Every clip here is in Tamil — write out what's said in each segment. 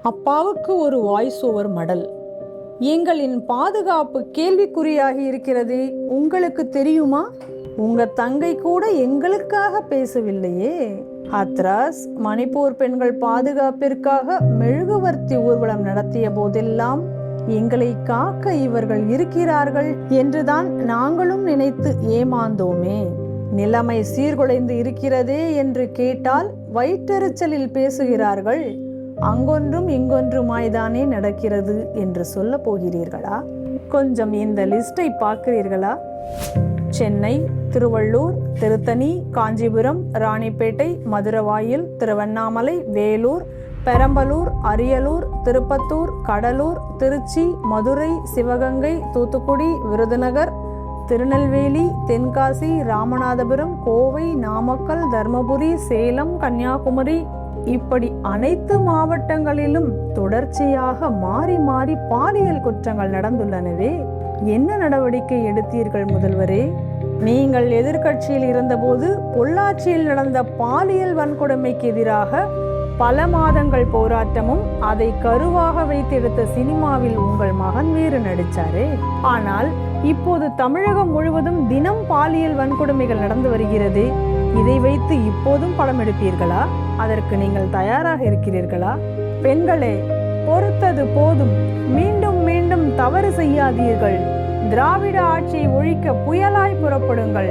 அப்பாவுக்கு ஒரு வாய்ஸ் ஓவர் மடல். எங்களின் பாதுகாப்பு கேள்விக்குறியாகி இருக்கிறது, உங்களுக்கு தெரியுமா? உங்க தங்கை கூட எங்களுக்காக பேசவில்லையே. ஹத்ராஸ் மணிப்பூர் பெண்கள் பாதுகாப்பிற்காக மெழுகுவர்த்தி ஊர்வலம் நடத்திய போதெல்லாம் எங்களை காக்க இவர்கள் இருக்கிறார்கள் என்றுதான் நாங்களும் நினைத்து ஏமாந்தோமே. நிலைமை சீர்குலைந்து இருக்கிறதே என்று கேட்டால் வயிற்றெரிச்சலில் பேசுகிறார்கள். அங்கொன்றும் இங்கொன்றுமாய்தானே நடக்கிறது என்று சொல்ல போகிறீர்களா? கொஞ்சம் இந்த லிஸ்டை பார்க்கிறீர்களா? சென்னை, திருவள்ளூர், திருத்தணி, காஞ்சிபுரம், ராணிப்பேட்டை, மதுரவாயில், திருவண்ணாமலை, வேலூர், பெரம்பலூர், அரியலூர், திருப்பத்தூர், கடலூர், திருச்சி, மதுரை, சிவகங்கை, தூத்துக்குடி, விருதுநகர், திருநெல்வேலி, தென்காசி, ராமநாதபுரம், கோவை, நாமக்கல், தர்மபுரி, சேலம், கன்னியாகுமரி இப்படி அனைத்து மாவட்டங்களிலும் தொடர்ச்சியாக மாறி மாறி பாலியல் குற்றங்கள் நடந்துள்ளனவே. என்ன நடவடிக்கை எடுத்தீர்கள் முதல்வரே? நீங்கள் எதிர்க்கட்சியில் இருந்தபோது பொள்ளாச்சியில் நடந்த பாலியல் வன்கொடுமைக்கு எதிராக பல மாதங்கள் போராட்டமும் அதை கருவாக வைத்தெடுத்த சினிமாவில் உங்கள் மகன் வேறு நடிச்சாரே. ஆனால் இப்போது தமிழகம் முழுவதும் தினம் பாலியல் வன்கொடுமைகள் நடந்து வருகிறது. இதை வைத்து இப்போதும் படம் எடுப்பீர்களா? அதற்கு நீங்கள் தயாராக இருக்கிறீர்களா? பெண்களே, பொறுத்தது போதும். மீண்டும் மீண்டும் தவறு செய்யாதீர்கள். திராவிட ஆட்சியை ஒழிக்க புயலாய் புறப்படுங்கள்.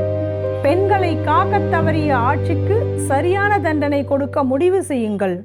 பெண்களை காக்க தவறிய ஆட்சிக்கு சரியான தண்டனை கொடுக்க முடிவு செய்யுங்கள்.